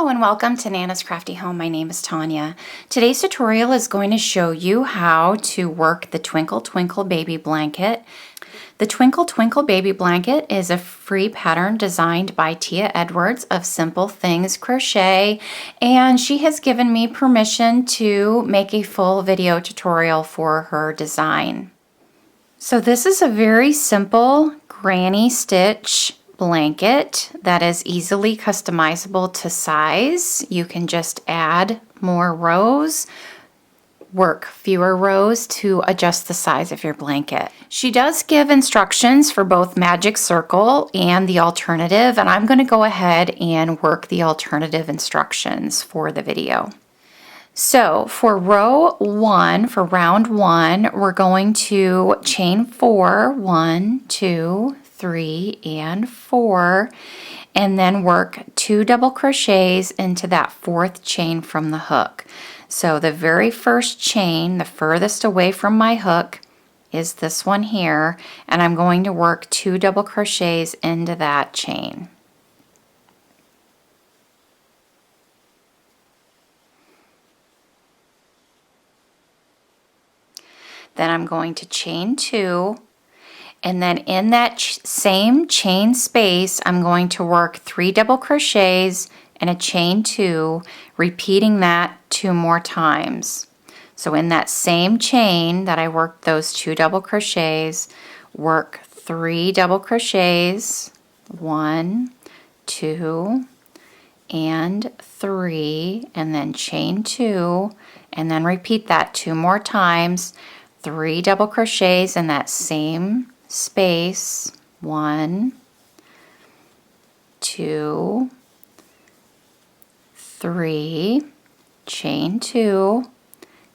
Hello and welcome to Nana's Crafty Home. My name is Tanya. Today's tutorial is going to show you how to work the Twinkle Twinkle Baby Blanket. The Twinkle Twinkle Baby Blanket is a free pattern designed by Tia Edwards of Simple Things Crochet, and she has given me permission to make a full video tutorial for her design. So this is a very simple granny stitch blanket that is easily customizable to size. You can just add more rows, work fewer rows to adjust the size of your blanket. She does give instructions for both Magic Circle and the alternative, and I'm going to go ahead and work the alternative instructions for the video. So for row 1, for round 1, we're going to chain 4, 1, 2, 3, and 4, and then work 2 double crochets into that 4th chain from the hook. So the very first chain, the furthest away from my hook, is this one here, and I'm going to work 2 double crochets into that chain. Then I'm going to chain 2, and then in that same chain space I'm going to work 3 double crochets and a chain 2, repeating that 2 more times. So in that same chain that I worked those 2 double crochets, work 3 double crochets, 1, 2, and 3, and then chain 2, and then repeat that 2 more times. 3 double crochets in that same space, 1, 2, 3, chain 2,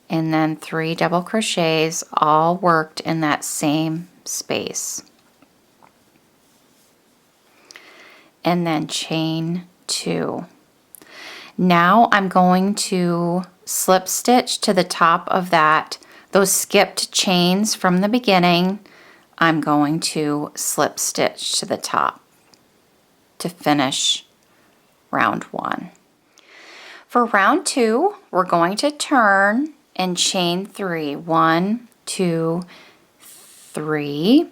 and then 3 double crochets, all worked in that same space. And then chain 2. Now I'm going to slip stitch to the top of those skipped chains from the beginning. I'm going to slip stitch to the top to finish round 1. For round 2, we're going to turn and chain 3. 1, 2, 3,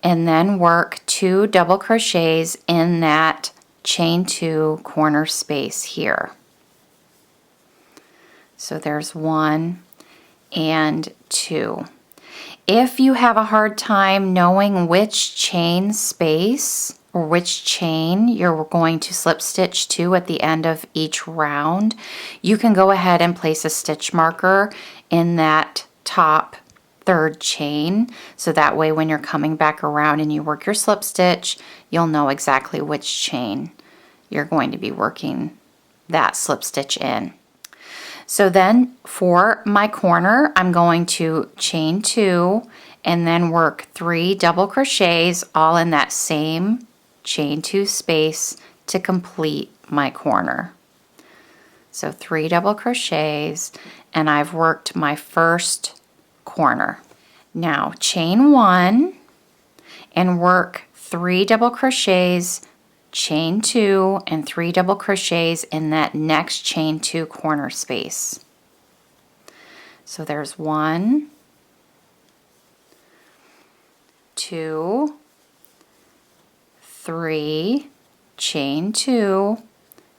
and then work 2 double crochets in that chain 2 corner space here. So there's 1 and 2. If you have a hard time knowing which chain space or which chain you're going to slip stitch to at the end of each round, you can go ahead and place a stitch marker in that top 3rd chain, so that way when you're coming back around and you work your slip stitch, you'll know exactly which chain you're going to be working that slip stitch in. So then for my corner, I'm going to chain 2 and then work 3 double crochets all in that same chain 2 space to complete my corner. So 3 double crochets, and I've worked my first corner. Now chain 1 and work 3 double crochets, chain 2, and 3 double crochets in that next chain 2 corner space. So there's 1, 2, 3, chain 2,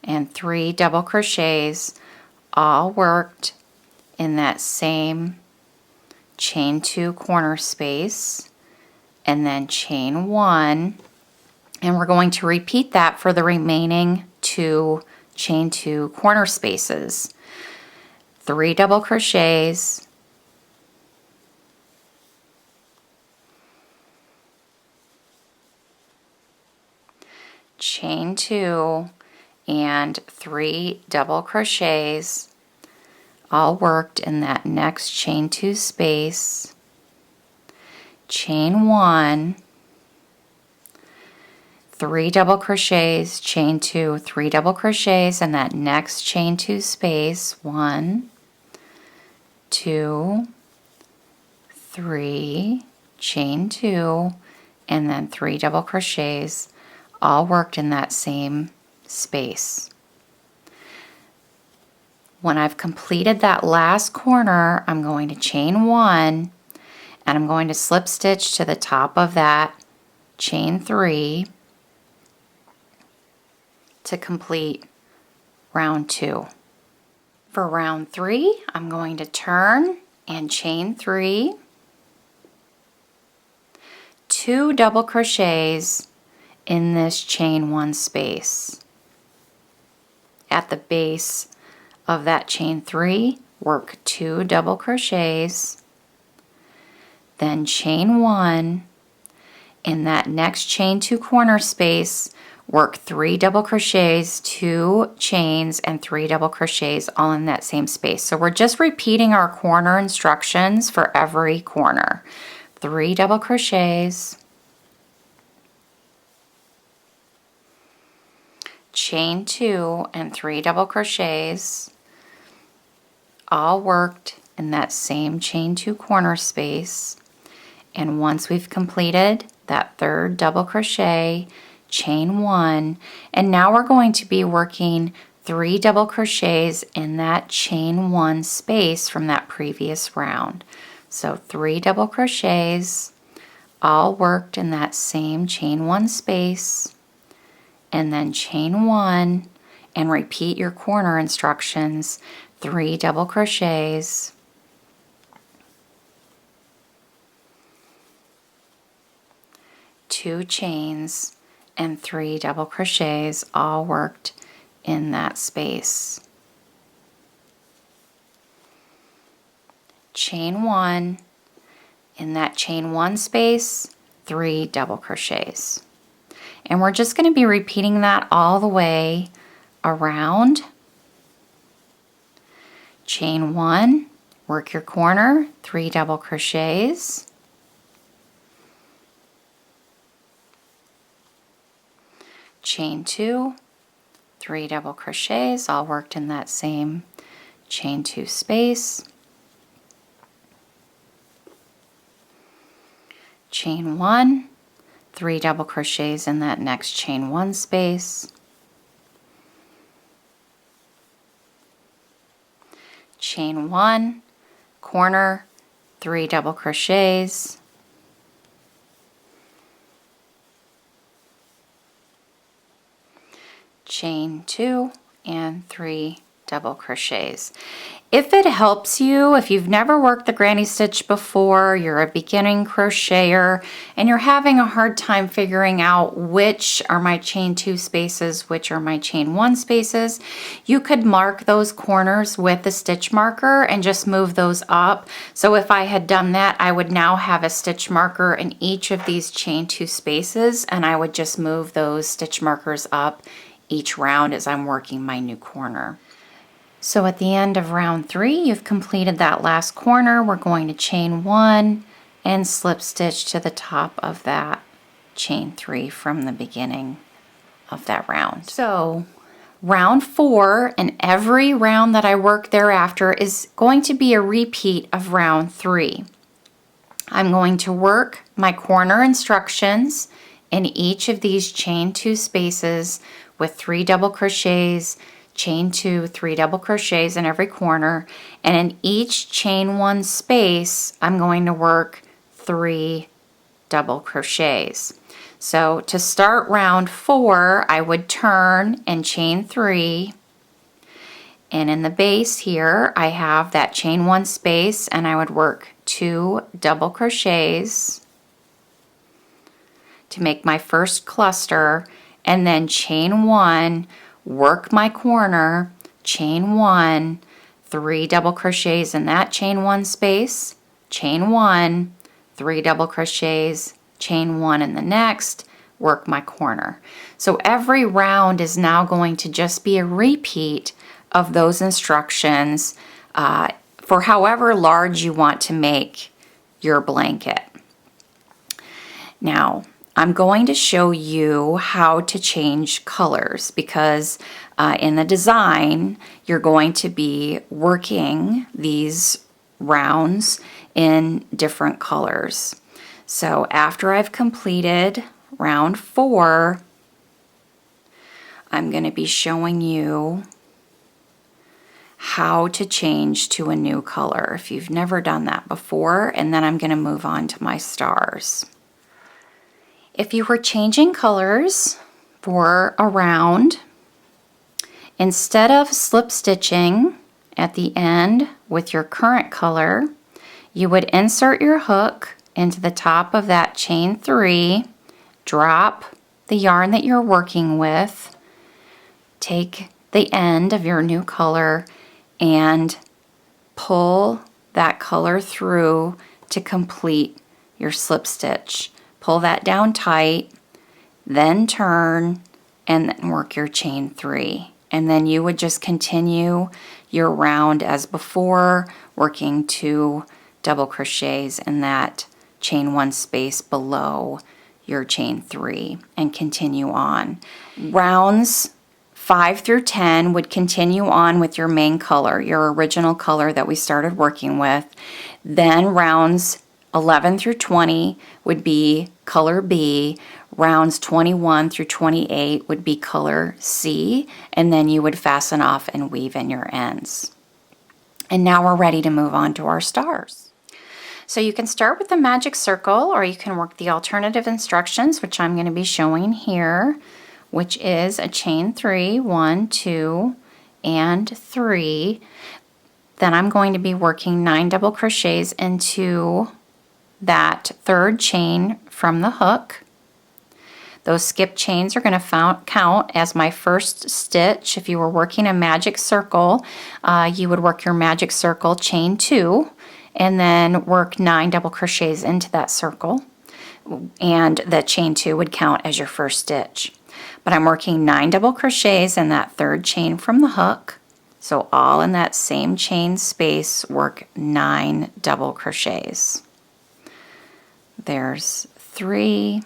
and 3 double crochets, all worked in that same chain 2 corner space, and then chain 1. And we're going to repeat that for the remaining 2 chain 2 corner spaces. 3 double crochets, chain 2, and 3 double crochets, all worked in that next chain 2 space. Chain 1, 3 double crochets, chain 2, 3 double crochets in that next chain 2 space. 1, 2, 3, chain 2, and then 3 double crochets, all worked in that same space. When I've completed that last corner, I'm going to chain 1 and I'm going to slip stitch to the top of that chain 3 to complete round 2. For round 3, I'm going to turn and chain 3, 2 double crochets in this chain 1 space. At the base of that chain 3, work 2 double crochets, then chain 1. In that next chain 2 corner space, work 3 double crochets, 2 chains, and 3 double crochets all in that same space. So we're just repeating our corner instructions for every corner. 3 double crochets, chain 2 and 3 double crochets, all worked in that same chain 2 corner space. And once we've completed that 3rd double crochet, chain 1, and now we're going to be working 3 double crochets in that chain 1 space from that previous round. So 3 double crochets, all worked in that same chain 1 space, and then chain 1 and repeat your corner instructions, 3 double crochets, two chains, and 3 double crochets, all worked in that space. Chain 1, in that chain 1 space, 3 double crochets. And we're just going to be repeating that all the way around. Chain 1, work your corner, 3 double crochets, chain 2, 3 double crochets, all worked in that same chain 2 space, chain 1, 3 double crochets in that next chain 1 space, chain 1, corner, 3 double crochets, chain 2, and 3 double crochets. If it helps you, if you've never worked the granny stitch before, you're a beginning crocheter, and you're having a hard time figuring out which are my chain 2 spaces, which are my chain 1 spaces, you could mark those corners with the stitch marker and just move those up. So if I had done that, I would now have a stitch marker in each of these chain 2 spaces, and I would just move those stitch markers up each round as I'm working my new corner. So at the end of round 3, you've completed that last corner. We're going to chain 1 and slip stitch to the top of that chain 3 from the beginning of that round. So round 4 and every round that I work thereafter is going to be a repeat of round 3. I'm going to work my corner instructions in each of these chain 2 spaces with 3 double crochets, chain 2, 3 double crochets in every corner, and in each chain 1 space I'm going to work 3 double crochets. So to start round 4, I would turn and chain 3, and in the base here I have that chain 1 space, and I would work 2 double crochets to make my first cluster, and then chain 1, work my corner, chain 1, 3 double crochets in that chain 1 space, chain 1, 3 double crochets, chain 1 in the next, work my corner. So every round is now going to just be a repeat of those instructions for however large you want to make your blanket. Now, I'm going to show you how to change colors because in the design you're going to be working these rounds in different colors. So after I've completed round 4, I'm going to be showing you how to change to a new color if you've never done that before, and then I'm going to move on to my stars. If you were changing colors for a round, instead of slip stitching at the end with your current color, you would insert your hook into the top of that chain 3, drop the yarn that you're working with, take the end of your new color and pull that color through to complete your slip stitch. Pull that down tight, then turn, and then work your chain 3. And then you would just continue your round as before, working 2 double crochets in that chain 1 space below your chain 3 and continue on. Rounds 5 through 10 would continue on with your main color, your original color that we started working with. Then rounds 11 through 20 would be color B. Rounds 21 through 28 would be color C, and then you would fasten off and weave in your ends. And now we're ready to move on to our stars. So you can start with the magic circle, or you can work the alternative instructions, which I'm going to be showing here, which is a chain 3, 1, 2, and 3. Then I'm going to be working 9 double crochets into that third chain from the hook. Those skip chains are going to count as my first stitch. If you were working a magic circle, you would work your magic circle chain 2 and then work 9 double crochets into that circle, and the chain 2 would count as your first stitch. But I'm working 9 double crochets in that third chain from the hook, so all in that same chain space, work 9 double crochets. There's 3,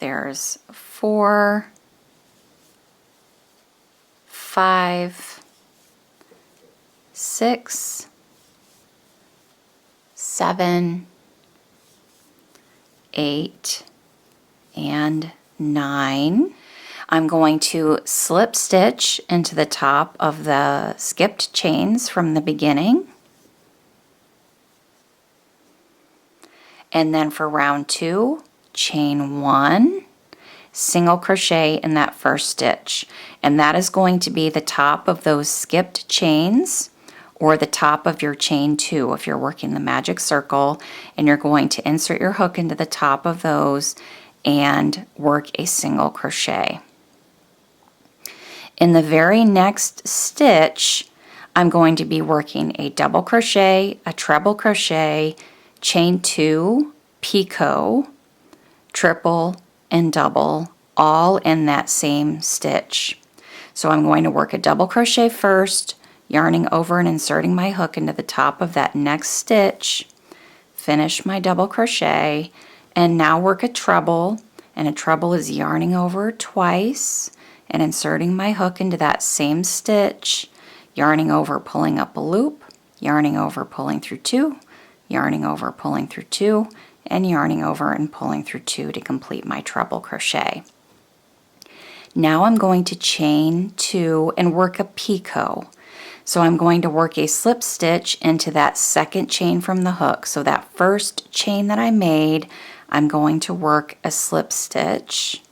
there's 4, 5, 6, 7, 8, and 9. I'm going to slip stitch into the top of the skipped chains from the beginning. And then for round 2, chain 1, single crochet in that first stitch. And that is going to be the top of those skipped chains, or the top of your chain 2 if you're working the magic circle, and you're going to insert your hook into the top of those and work a single crochet. In the very next stitch, I'm going to be working a double crochet, a treble crochet, chain 2, picot, triple, and double, all in that same stitch. So I'm going to work a double crochet first, yarning over and inserting my hook into the top of that next stitch, finish my double crochet, and now work a treble, and a treble is yarning over twice and inserting my hook into that same stitch, yarning over, pulling up a loop, yarning over, pulling through 2, yarning over, pulling through 2, and yarning over and pulling through 2 to complete my treble crochet. Now I'm going to chain 2 and work a picot. So I'm going to work a slip stitch into that second chain from the hook. So that first chain that I made, I'm going to work a slip stitch.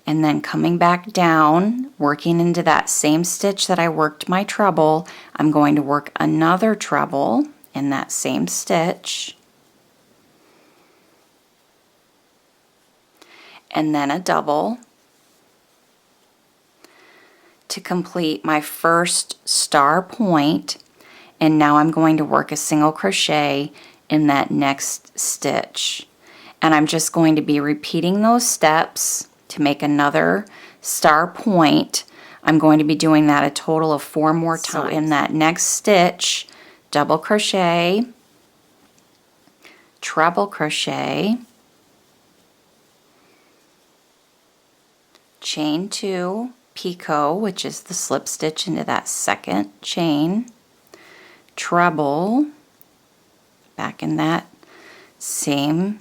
And then coming back down, working into that same stitch that I worked my treble, I'm going to work another treble in that same stitch. And then a double to complete my first star point. And now I'm going to work a single crochet in that next stitch. And I'm just going to be repeating those steps to make another star point. I'm going to be doing that a total of 4 more times. So in that next stitch, double crochet, treble crochet, chain 2, picot, which is the slip stitch into that second chain, treble, back in that same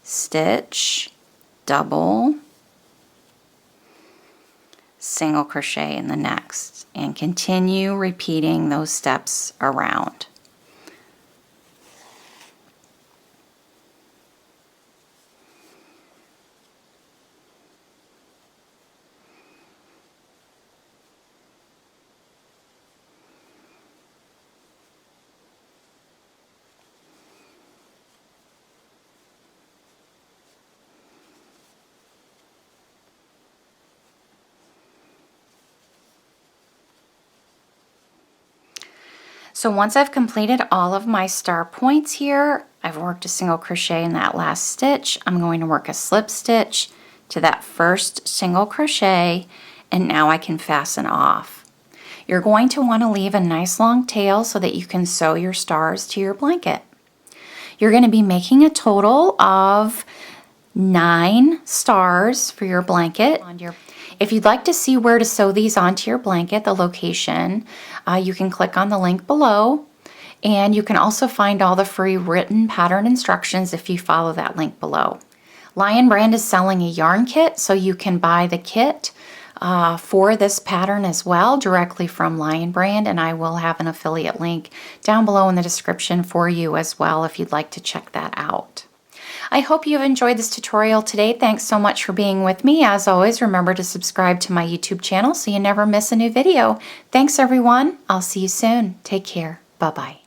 stitch, double, single crochet in the next, and continue repeating those steps around. So once I've completed all of my star points here, I've worked a single crochet in that last stitch. I'm going to work a slip stitch to that first single crochet, and now I can fasten off. You're going to want to leave a nice long tail so that you can sew your stars to your blanket. You're going to be making a total of 9 stars for your blanket. If you'd like to see where to sew these onto your blanket, the location, you can click on the link below, and you can also find all the free written pattern instructions if you follow that link below. Lion Brand is selling a yarn kit, so you can buy the kit for this pattern as well directly from Lion Brand, and I will have an affiliate link down below in the description for you as well if you'd like to check that out. I hope you've enjoyed this tutorial today. Thanks so much for being with me. As always, remember to subscribe to my YouTube channel so you never miss a new video. Thanks everyone. I'll see you soon. Take care. Bye-bye.